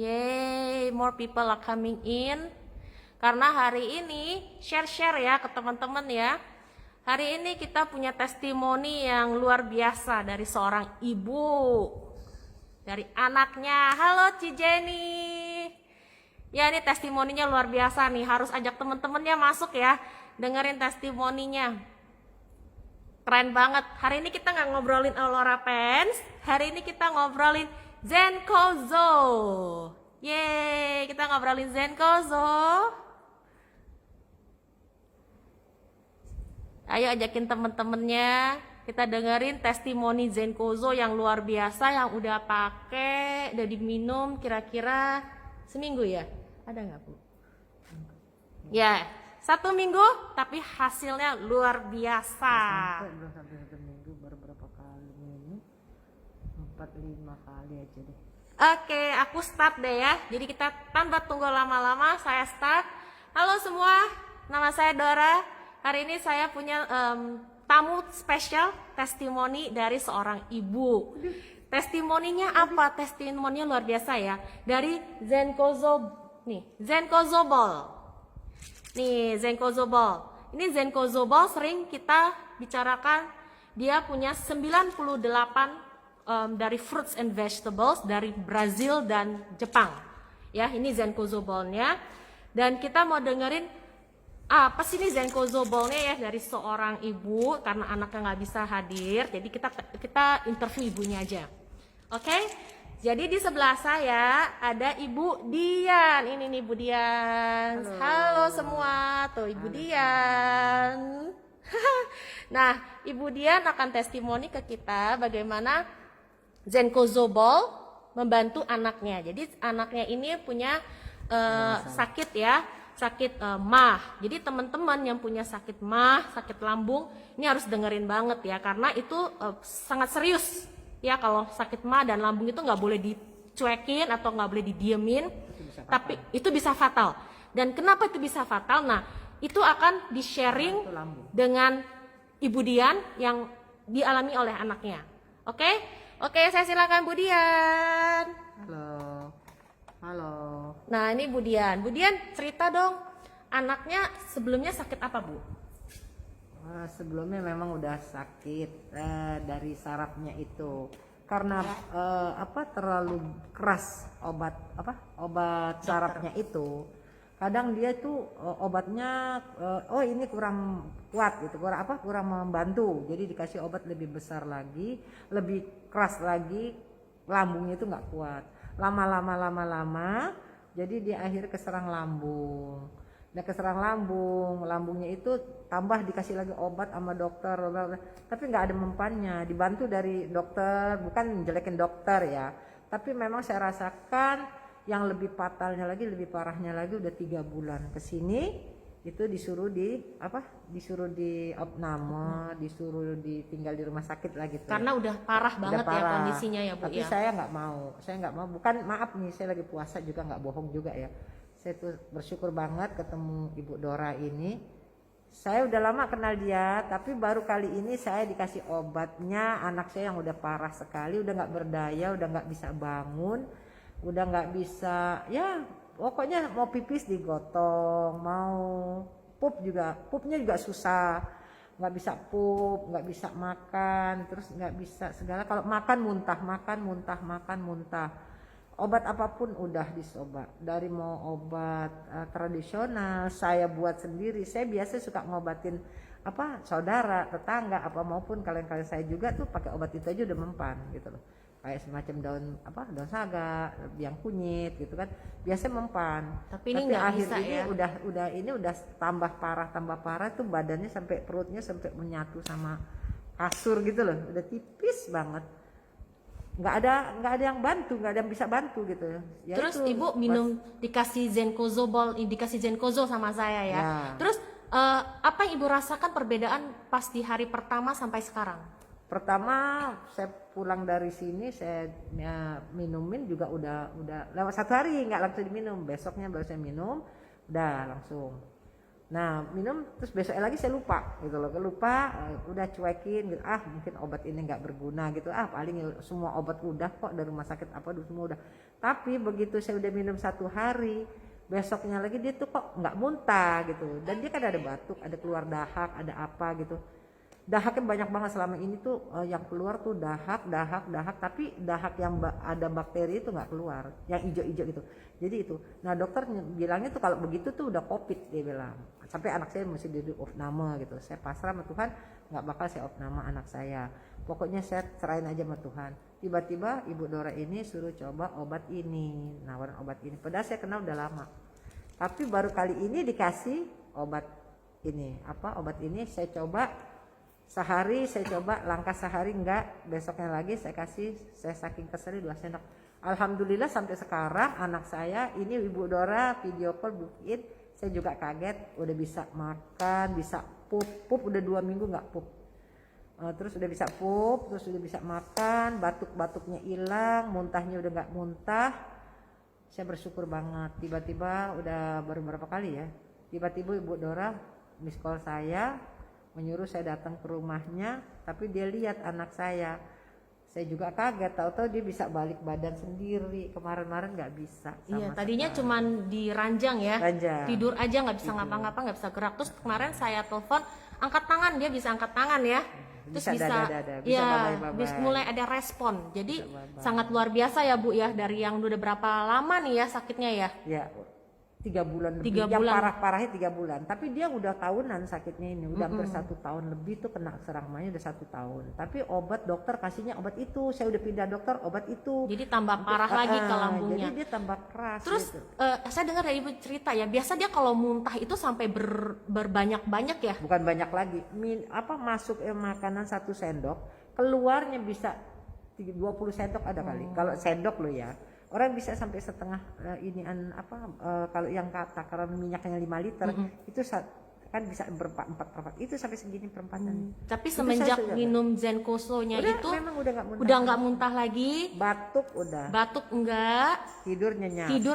Yay, more people are coming in. Karena hari ini share-share ya ke teman-teman ya. Hari ini kita punya testimoni yang luar biasa dari seorang ibu, dari anaknya. Halo Ci Jenny. Ya, ini testimoninya luar biasa nih. Harus ajak teman-temannya masuk ya, dengerin testimoninya. Keren banget. Hari ini kita nggak ngobrolin Aurora Pens. Hari ini kita ngobrolin Zenkozo. Yeay, kita ngobrolin Zenkozo. Ayo ajakin temen-temennya, kita dengerin testimoni Zenkozo yang luar biasa yang udah pakai, udah diminum kira-kira seminggu ya? Ada nggak Bu? Ya, 1 minggu tapi hasilnya luar biasa. Belum sampai 1 minggu, baru berapa kali minum? 4-5 kali aja deh. Oke, aku start deh ya. Jadi kita tanpa tunggu lama-lama, saya start. Halo semua, nama saya Dora. Hari ini saya punya tamu spesial, testimoni dari seorang ibu. Testimoninya apa? Testimoninya luar biasa ya. Dari Zenkozo, nih, Zenkozo Ball. Nih, Zenkozo Ball. Ini Zenkozo Ball sering kita bicarakan. Dia punya 98 dari fruits and vegetables dari Brazil dan Jepang. Ya, ini Zenkozo Ball-nya. Dan kita mau dengerin apa sih ini Zenkozo Ball-nya ya dari seorang ibu karena anaknya nggak bisa hadir. Jadi kita interview ibunya aja. Oke? Jadi di sebelah saya ada Ibu Dian. Ini nih Ibu Dian. Halo semua. Tuh Ibu Dian. Nah, Ibu Dian akan testimoni ke kita bagaimana Zenkozo Ball membantu anaknya. Jadi anaknya ini punya sakit ya, sakit MAH. Jadi teman-teman yang punya sakit MAH, sakit lambung, ini harus dengerin banget ya, karena itu sangat serius ya. Kalau sakit MAH dan lambung itu nggak boleh dicuekin atau nggak boleh didiemin, tapi itu bisa fatal. Dan kenapa itu bisa fatal? Nah, itu akan di-sharing dengan Ibu Dian yang dialami oleh anaknya. Oke? Oke, saya silakan Bu Dian. Halo. Nah, ini Bu Dian. Bu Dian, cerita dong, anaknya sebelumnya sakit apa, Bu? Sebelumnya memang udah sakit dari sarafnya itu. Karena terlalu keras obat sarafnya itu. Kadang dia tuh obatnya ini kurang kuat gitu, kurang membantu. Jadi dikasih obat lebih besar lagi, lebih keras lagi, lambungnya itu nggak kuat. Lama, jadi dia akhirnya keserang lambung. Nah, keserang lambungnya itu tambah dikasih lagi obat sama dokter, tapi nggak ada mempannya. Dibantu dari dokter, bukan jelekin dokter ya, tapi memang saya rasakan yang lebih fatalnya lagi, lebih parahnya lagi udah 3 bulan kesini itu disuruh di opname, disuruh ditinggal di rumah sakit lah gitu. Karena udah parah banget parah. ya kondisinya ya Bu. Tapi ya. saya nggak mau, bukan maaf nih, saya lagi puasa juga, nggak bohong juga ya. Saya tuh bersyukur banget ketemu Ibu Dora ini. Saya udah lama kenal dia, tapi baru kali ini saya dikasih obatnya. Anak saya yang udah parah sekali, udah nggak berdaya, udah nggak bisa bangun, udah nggak bisa, ya pokoknya mau pipis digotong, mau pupnya juga susah, nggak bisa nggak bisa makan, terus nggak bisa segala. Kalau makan muntah. Obat apapun udah dicoba, dari mau obat tradisional saya buat sendiri. Saya biasa suka ngobatin saudara, tetangga, maupun kalian saya juga tuh pakai obat itu aja udah mempan gitu loh. Kayak semacam daun saga, biang kunyit gitu kan, biasa mempan. Tapi ini nggak akhir bisa ini ya. udah tambah parah tuh, badannya sampai perutnya sampai menyatu sama kasur gitu loh, udah tipis banget. Nggak ada yang bantu, nggak ada yang bisa bantu gitu ya. Terus Ibu minum dikasih Zenkozo Ball, dikasih Zenkozo sama saya ya. Terus apa yang Ibu rasakan perbedaan pas di hari pertama sampai sekarang? Pertama saya pulang dari sini, saya minumin juga udah lewat 1 hari nggak langsung diminum, besoknya baru saya minum udah langsung Nah minum terus besoknya lagi saya lupa gitu loh, lupa, udah cuekin gitu, mungkin obat ini nggak berguna gitu, paling semua obat udah kok dari rumah sakit apa dulu semua udah. Tapi begitu saya udah minum 1 hari, besoknya lagi dia tuh kok nggak muntah gitu, dan dia kan ada batuk, ada keluar dahak, ada apa gitu. Dahaknya banyak banget selama ini tuh, yang keluar tuh dahak, tapi dahak yang ada bakteri itu nggak keluar, yang ijo-ijo gitu. Jadi itu, nah dokter bilangnya tuh kalau begitu tuh udah COVID, dia bilang. Sampai anak saya mesti di opname gitu. Saya pasrah sama Tuhan, nggak bakal saya opname anak saya. Pokoknya saya serahin aja sama Tuhan. Tiba-tiba Ibu Dora ini suruh coba obat ini, nawarin obat ini. Padahal saya kenal udah lama. Tapi baru kali ini dikasih obat ini, obat ini saya coba sehari, saya coba langkah sehari enggak, besoknya lagi saya kasih, saya saking keselnya 2 sendok. Alhamdulillah sampai sekarang anak saya ini Ibu Dora video call buktiin, saya juga kaget udah bisa makan, bisa pup udah 2 minggu nggak pup. Terus udah bisa pup, terus udah bisa makan, batuk-batuknya hilang, muntahnya udah nggak muntah. Saya bersyukur banget. Tiba-tiba udah baru berapa kali ya, tiba-tiba Ibu Dora miss call saya, menyuruh saya datang ke rumahnya, tapi dia lihat anak saya juga kaget, tahu-tahu dia bisa balik badan sendiri, kemarin-kemarin nggak bisa. Iya, tadinya cuman di ranjang ya, Ranjang. tidur aja nggak bisa ngapa-ngapa, nggak bisa gerak. Terus kemarin saya telepon, angkat tangan, dia bisa angkat tangan ya. Terus bisa dada, bisa ya, babai-babai. bisa mulai ada respon. Jadi Bisa babai. sangat luar biasa ya Bu ya, dari yang udah berapa lama nih ya sakitnya ya. Ya 3 bulan lebih, 3 yang bulan. parah-parahnya 3 bulan, tapi dia udah tahunan sakitnya ini, udah hampir 1 tahun lebih tuh kena serang manya, udah 1 tahun. Tapi obat dokter kasihnya obat itu, saya udah pindah dokter obat itu. Jadi tambah parah lagi ke lambungnya. Jadi dia tambah keras. Terus gitu. saya dengar dari Ibu cerita ya, biasa dia kalau muntah itu sampai berbanyak-banyak ya. Bukan banyak lagi, masuk makanan 1 sendok, keluarnya bisa 20 sendok ada kali. Kalau sendok lo ya. Orang bisa sampai setengah kalau yang takaran minyaknya 5 liter itu kan bisa berempat itu sampai segini perempatan. Tapi semenjak minum Zenkoso-nya itu memang udah nggak muntah lagi, batuk enggak, tidur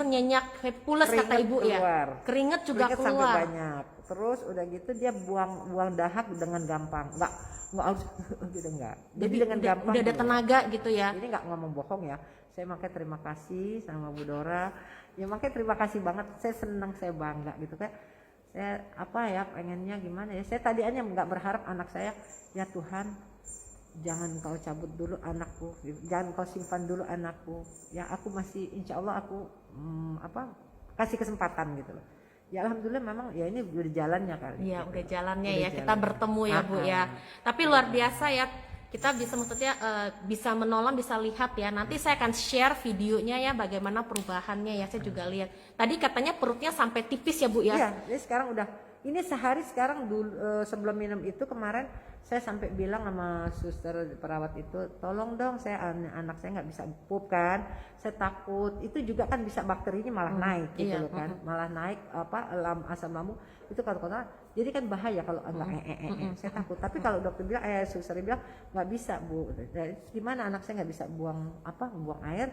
nyenyak, kayak pules kata Ibu keluar. ya, keringet juga sampai keluar. banyak. Terus udah gitu dia buang dahak dengan gampang, nggak harus gitu enggak. Jadi dengan gampang udah ada tenaga gitu ya. Ini nggak ngomong bohong ya. Saya makanya terima kasih sama Bu Dora. Ya makanya terima kasih banget. Saya senang, saya bangga gitu kan. Saya pengennya gimana ya. Saya tadinya nggak berharap anak saya, ya Tuhan, jangan kau cabut dulu anakku, jangan kau simpan dulu anakku. Ya aku masih, insya Allah aku kasih kesempatan gitu loh. Ya alhamdulillah memang ya ini udah jalannya kali. Iya, gitu. udah jalannya Udah ya. Kita bertemu ya Bu ya. Tapi luar biasa ya. Kita bisa bisa menolong, bisa lihat ya. Nanti saya akan share videonya ya, bagaimana perubahannya ya. Saya juga lihat. Tadi katanya perutnya sampai tipis ya Bu ya. Iya, ini sekarang udah, ini sehari sekarang dulu, sebelum minum itu kemarin saya sampai bilang sama suster perawat itu, tolong dong anak saya nggak bisa pup kan, saya takut. Itu juga kan bisa bakterinya malah naik gitu loh kan, malah naik asam lambung itu kalau jadi kan bahaya kalau enggak saya takut. Tapi kalau dokter bilang suster bilang nggak bisa Bu, gimana anak saya nggak bisa buang air,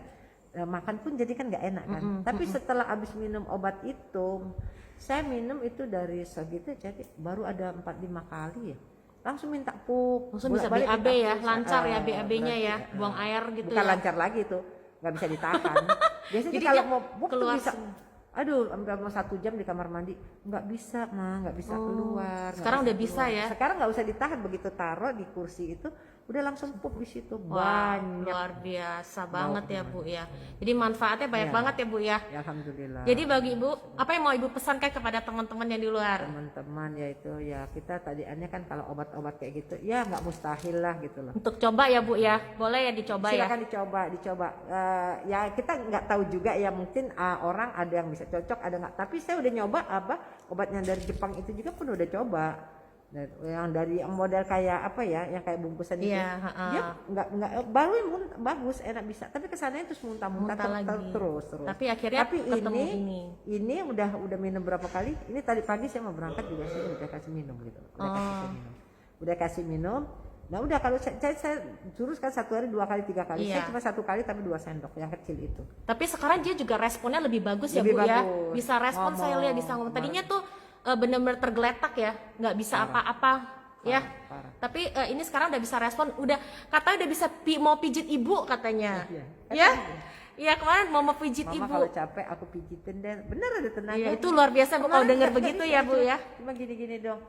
makan pun jadi kan nggak enak kan. Tapi setelah habis minum obat itu, saya minum itu dari segitu jadi baru ada 4-5 kali ya, langsung minta pup, langsung bisa BAB ya, lancar ya BAB-nya ya, buang air gitu. Bukan ya. lancar lagi itu, nggak bisa ditahan. Biasanya Jadi kalau dia mau pup tuh keluar bisa, aduh sampai mau 1 jam di kamar mandi, nggak bisa nggak bisa keluar. Sekarang udah bisa ya. Sekarang nggak usah ditahan, begitu taruh di kursi itu udah langsung pup di situ. Wah, Banyak. luar biasa banget ya Bu ya. Jadi manfaatnya banyak banget ya Bu ya. Ya, alhamdulillah. Jadi bagi Ibu, apa yang mau Ibu pesankan kepada teman-teman yang di luar? Teman-teman yaitu ya kita tadiannya kan kalau obat-obat kayak gitu ya nggak mustahil lah gitu loh. Untuk coba ya Bu ya, boleh ya dicoba ya. Silakan dicoba. Ya kita nggak tahu juga ya, mungkin orang ada yang bisa cocok, ada nggak. Tapi saya udah nyoba obatnya dari Jepang itu juga pun udah coba. Yang dari yang model kayak yang kayak bungkusan itu, dia nggak bagus, enak bisa. Tapi kesananya terus muntah-muntah terus. Tapi akhirnya ketemu ini udah minum berapa kali? Ini tadi pagi saya mau berangkat juga saya udah kasih minum gitu. Udah kasih minum. Nah udah kalau saya suruh kan 1 hari 2 kali 3 kali. Saya cuma 1 kali tapi 2 sendok yang kecil itu. Tapi sekarang dia juga responnya lebih bagus ya lebih Bu bagus. ya. Bisa respon, saya lihat bisa ngomong. Tadinya tuh benar-benar tergeletak ya, nggak bisa apa-apa ya. Parah. Tapi ini sekarang udah bisa respon, udah katanya udah bisa mau pijit ibu katanya. Iya. Ya? Iya, kemarin mau pijit Mama ibu. kalau capek aku pijitin deh. Bener ada tenaga. Iya, itu luar biasa Bu kalau Kemarin dengar nggak begitu bisa, ya Bu ya. Cuma gini-gini dong.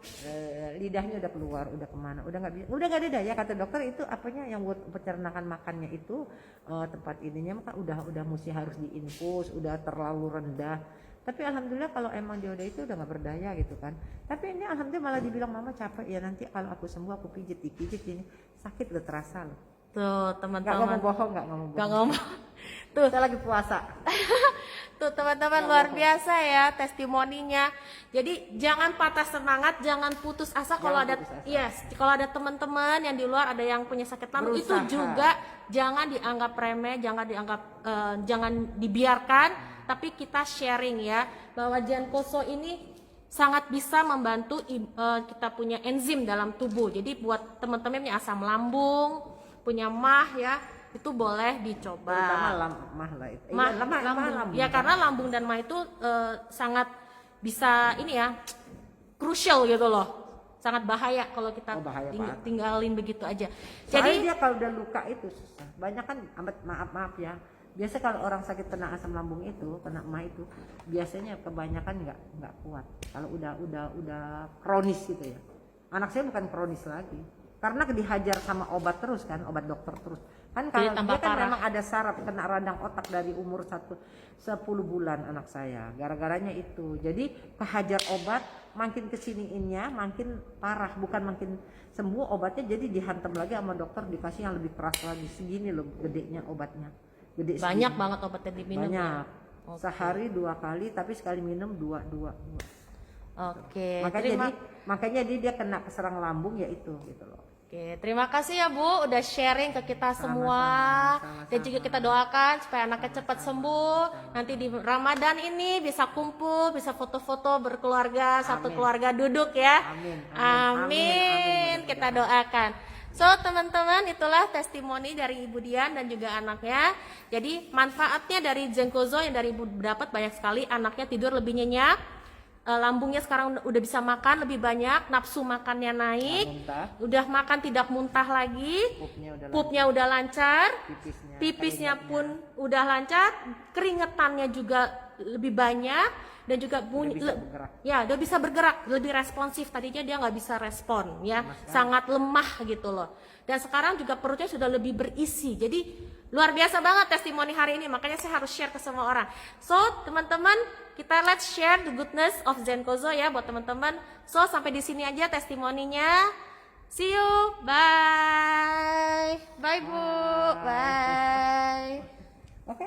Lidahnya udah keluar, udah kemana? Udah nggak bisa. Udah nggak ada daya kata dokter itu apanya yang buat pencernaan makannya itu tempat ininya maka udah mesti harus diinfus, udah terlalu rendah. Tapi alhamdulillah kalau emang dia udah itu udah nggak berdaya gitu kan. Tapi ini alhamdulillah malah dibilang mama capek ya nanti kalau aku sembuh aku dipijit ini sakit udah terasa loh. Tuh, Nggak teman-teman. ngomong bohong, nggak ngomong Nggak bohong. ngomong. Tuh, Saya lagi puasa. tuh teman-teman luar biasa ya testimoninya. Jadi jangan patah semangat, jangan putus asa kalau Jangan ada putus asa. yes, kalau ada teman-teman yang di luar ada yang punya sakit lambung itu Berusaha. juga jangan dianggap remeh, jangan dianggap jangan dibiarkan, tapi kita sharing ya bahwa Genkoso ini sangat bisa membantu kita punya enzim dalam tubuh. Jadi buat teman-teman yang punya asam lambung, punya mah ya, itu boleh dicoba. Terutama mah lah itu. Mah, Iya, lambung. Ya karena lambung dan mah itu sangat bisa ini ya, crucial gitu loh. Sangat bahaya kalau kita Oh, bahaya banget. tinggalin begitu aja. Jadi Jadi dia kalau udah luka itu susah. Banyak kan maaf ya. Biasa kalau orang sakit kena asam lambung itu, kena mah itu, biasanya kebanyakan nggak kuat. Kalau udah kronis gitu ya. Anak saya bukan kronis lagi. Karena dihajar sama obat terus kan, obat dokter terus. Kan Jadi kalau tambah dia kan parah. memang ada saraf kena radang otak dari umur 10 bulan anak saya. Gara-garanya itu. Jadi kehajar obat makin kesiniinnya makin parah, bukan makin sembuh obatnya jadi dihantam lagi sama dokter dikasih yang lebih keras lagi. Segini loh gedenya obatnya. Gede banyak segini. banget obat yang diminum. Banyak. Oke. Sehari 2 kali tapi sekali minum dua. Oke. Makanya dia kena keserang lambung ya itu gitu loh. Oke, terima kasih ya Bu udah sharing ke kita semua. Sama-sama. Dan juga kita doakan supaya anaknya cepat sembuh. Nanti di Ramadan ini bisa kumpul, bisa foto-foto berkeluarga, satu Amin. keluarga duduk ya. Amin. Amin. Kita doakan. So teman-teman itulah testimoni dari Ibu Dian dan juga anaknya. Jadi manfaatnya dari Genkoso yang dari Ibu dapat banyak sekali. Anaknya tidur lebih nyenyak. Lambungnya sekarang udah bisa makan lebih banyak, nafsu makannya naik, Muntah, udah makan tidak muntah lagi, pupnya udah lancar, pipisnya pun udah lancar, keringetannya juga lebih banyak dan juga bunyi ya udah bisa bergerak, lebih responsif. Tadinya dia nggak bisa respon ya, sangat lemah gitu loh. Dan sekarang juga perutnya sudah lebih berisi. Jadi luar biasa banget testimoni hari ini, makanya saya harus share ke semua orang. So teman-teman, kita let's share the goodness of Genkoso ya buat teman-teman. So sampai di sini aja testimoninya. See you, bye, bye Bu, bye. Oke,